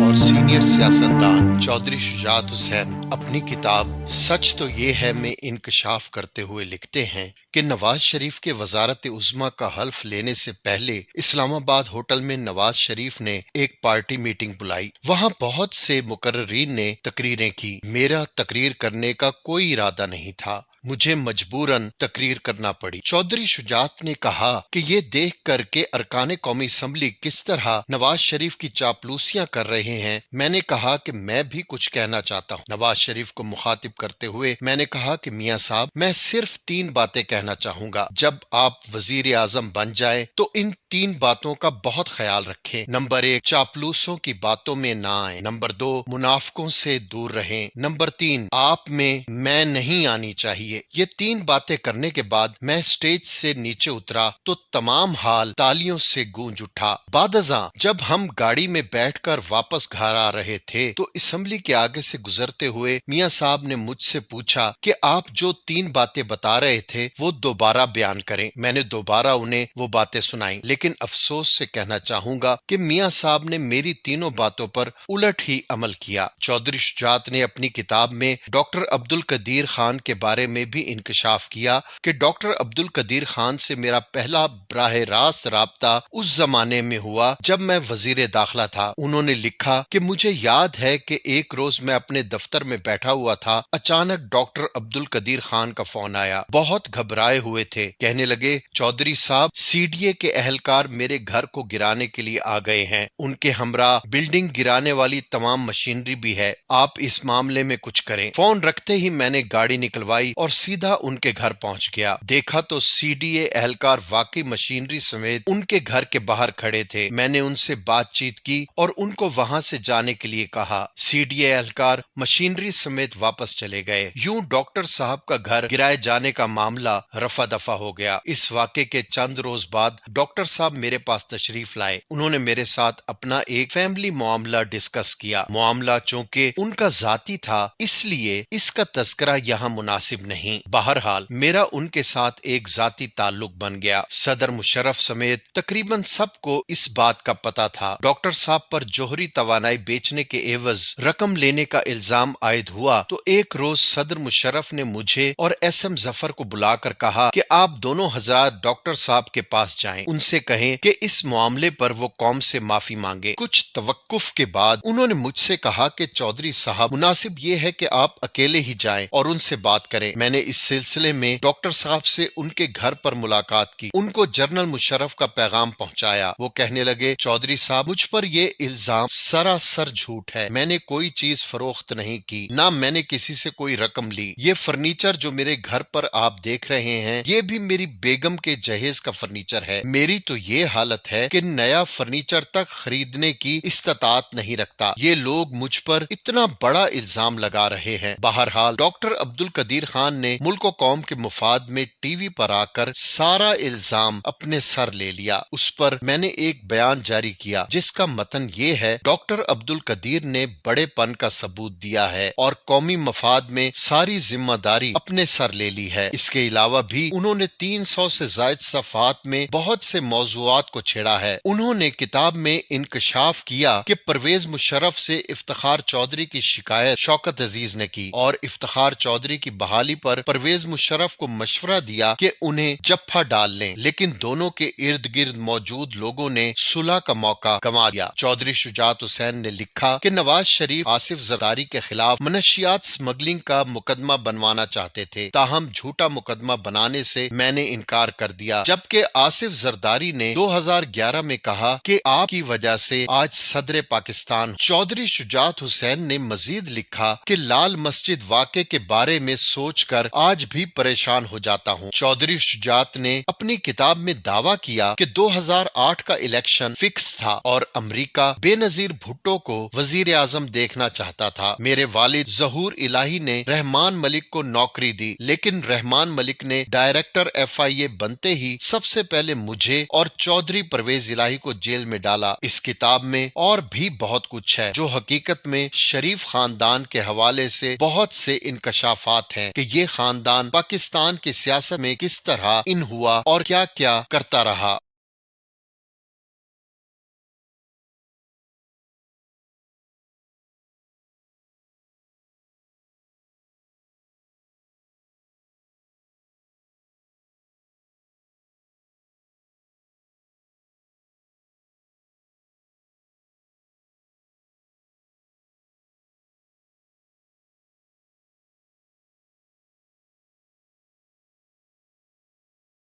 اور سینئر سیاستدان چودھری شجاعت حسین اپنی کتاب سچ تو یہ ہے میں انکشاف کرتے ہوئے لکھتے ہیں کہ نواز شریف کے وزارت عظمیٰ کا حلف لینے سے پہلے اسلام آباد ہوٹل میں نواز شریف نے ایک پارٹی میٹنگ بلائی۔ وہاں بہت سے مقررین نے تقریریں کی۔ میرا تقریر کرنے کا کوئی ارادہ نہیں تھا، مجھے مجبوراً تقریر کرنا پڑی۔ چودھری شجاعت نے کہا کہ یہ دیکھ کر کے ارکان قومی اسمبلی کس طرح نواز شریف کی چاپلوسیاں کر رہے ہیں، میں نے کہا کہ میں بھی کچھ کہنا چاہتا ہوں۔ نواز شریف کو مخاطب کرتے ہوئے میں نے کہا کہ میاں صاحب، میں صرف 3 باتیں کہنا چاہوں گا۔ جب آپ وزیر اعظم بن جائیں تو ان 3 باتوں کا بہت خیال رکھیں۔ نمبر 1، چاپلوسوں کی باتوں میں نہ آئیں۔ نمبر 2، منافقوں سے دور رہیں۔ نمبر 3، آپ میں نہیں آنی چاہیے۔ یہ 3 باتیں کرنے کے بعد میں سٹیج سے نیچے اترا تو تمام حال تالیوں سے گونج اٹھا۔ بعد ازاں جب ہم گاڑی میں بیٹھ کر واپس گھر آ رہے تھے تو اسمبلی کے آگے سے گزرتے ہوئے میاں صاحب نے مجھ سے پوچھا کہ آپ جو 3 باتیں بتا رہے تھے وہ دوبارہ بیان کریں۔ میں نے دوبارہ انہیں وہ باتیں سنائیں، لیکن افسوس سے کہنا چاہوں گا کہ میاں صاحب نے میری تینوں باتوں پر الٹ ہی عمل کیا۔ چودھری شجاعت نے اپنی کتاب میں ڈاکٹر عبدالقدیر خان کے بارے میں بھی انکشاف کیا کہ ڈاکٹر عبدالقدیر خان سے میرا پہلا براہ راست رابطہ اس زمانے میں ہوا جب میں وزیر داخلہ تھا۔ انہوں نے لکھا کہ مجھے یاد ہے کہ ایک روز میں اپنے دفتر میں بیٹھا ہوا تھا، اچانک ڈاکٹر عبدالقدیر خان کا فون آیا۔ بہت گھبرائے ہوئے تھے، کہنے لگے چودھری صاحب، سی ڈی اے کے اہلکار میرے گھر کو گرانے کے لیے آ گئے ہیں، ان کے ہمراہ بلڈنگ گرانے والی تمام مشینری بھی ہے، آپ اس معاملے میں کچھ کریں۔ فون رکھتے ہی میں نے گاڑی نکلوائی اور سیدھا ان کے گھر پہنچ گیا۔ دیکھا تو سی ڈی اے اہلکار واقعی مشینری سمیت ان کے گھر کے باہر کھڑے تھے۔ میں نے ان سے بات چیت کی اور ان کو وہاں سے جانے کے لیے کہا۔ سی ڈی اے اہلکار مشینری سمیت واپس چلے گئے۔ یوں ڈاکٹر صاحب کا گھر گرائے جانے کا معاملہ رفع دفع ہو گیا۔ اس واقعے کے چند روز بعد ڈاکٹر صاحب میرے پاس تشریف لائے۔ انہوں نے میرے ساتھ اپنا ایک فیملی معاملہ ڈسکس کیا۔ معاملہ چونکہ ان کا ذاتی تھا اس لیے اس کا تذکرہ یہاں مناسب نہیں۔ بہرحال میرا ان کے ساتھ ایک ذاتی تعلق بن گیا۔ صدر مشرف سمیت تقریباً سب کو اس بات کا پتہ تھا۔ ڈاکٹر صاحب پر جوہری توانائی بیچنے کے عوض رقم لینے کا الزام عائد ہوا تو ایک روز صدر مشرف نے مجھے اور ایس ایم ظفر کو بلا کر کہا کہ آپ دونوں حضرات ڈاکٹر صاحب کے پاس جائیں، ان سے کہیں کہ اس معاملے پر وہ قوم سے معافی مانگے۔ کچھ توقف کے بعد انہوں نے مجھ سے کہا کہ چودھری صاحب، مناسب یہ ہے کہ آپ اکیلے ہی جائیں اور ان سے بات کریں۔ میں نے اس سلسلے میں ڈاکٹر صاحب سے ان کے گھر پر ملاقات کی، ان کو جنرل مشرف کا پیغام پہنچایا۔ وہ کہنے لگے چودھری صاحب، مجھ پر یہ الزام سراسر جھوٹ ہے، میں نے کوئی چیز فروخت نہیں کی، نہ میں نے کسی سے کوئی رقم لی۔ یہ فرنیچر جو میرے گھر پر آپ دیکھ رہے ہیں یہ بھی میری بیگم کے جہیز کا فرنیچر ہے۔ میری تو یہ حالت ہے کہ نیا فرنیچر تک خریدنے کی استطاعت نہیں رکھتا۔ یہ لوگ مجھ پر اتنا بڑا الزام لگا رہے ہیں۔ بہرحال ڈاکٹر عبدالقدیر خان نے ملک و قوم کے مفاد میں ٹی وی پر آ کر سارا الزام اپنے سر لے لیا۔ اس پر میں نے ایک بیان جاری کیا جس کا متن یہ ہے: ڈاکٹر عبدالقدیر نے بڑے پن کا ثبوت دیا ہے اور قومی مفاد میں ساری ذمہ داری اپنے سر لے لی ہے۔ اس کے علاوہ بھی انہوں نے 300 سے زائد صفحات میں بہت سے موضوعات کو چھیڑا ہے۔ انہوں نے کتاب میں انکشاف کیا کہ پرویز مشرف سے افتخار چودھری کی شکایت شوکت عزیز نے کی اور افتخار چودھری کی بحالی پر پرویز مشرف کو مشورہ دیا کہ انہیں جپھا ڈال لیں، لیکن دونوں کے ارد گرد موجود لوگوں نے صلح کا موقع گنوا دیا۔ چودھری شجاعت حسین نے لکھا کہ نواز شریف آصف زرداری کے خلاف منشیات سمگلنگ کا مقدمہ بنوانا چاہتے تھے، تاہم جھوٹا مقدمہ بنانے سے میں نے انکار کر دیا، جبکہ آصف زرداری نے 2011 میں کہا کہ آپ کی وجہ سے آج صدر پاکستان۔ چودھری شجاعت حسین نے مزید لکھا کہ لال مسجد واقعے کے بارے میں سوچ کر آج بھی پریشان ہو جاتا ہوں۔ چودھری شجاعت نے اپنی کتاب میں دعویٰ کیا کہ 2008 کا الیکشن فکس تھا اور امریکہ بے نظیر بھٹو کو وزیر اعظم دیکھنا چاہتا تھا۔ میرے والد ظہور الہی نے رحمان ملک کو نوکری دی، لیکن رحمان ملک نے ڈائریکٹر FIA بنتے ہی سب سے پہلے مجھے اور چودھری پرویز الہی کو جیل میں ڈالا۔ اس کتاب میں اور بھی بہت کچھ ہے جو حقیقت میں شریف خاندان کے حوالے سے بہت سے انکشافات ہیں کہ یہ خاندان پاکستان کی سیاست میں کس طرح ان ہوا اور کیا کیا کرتا رہا۔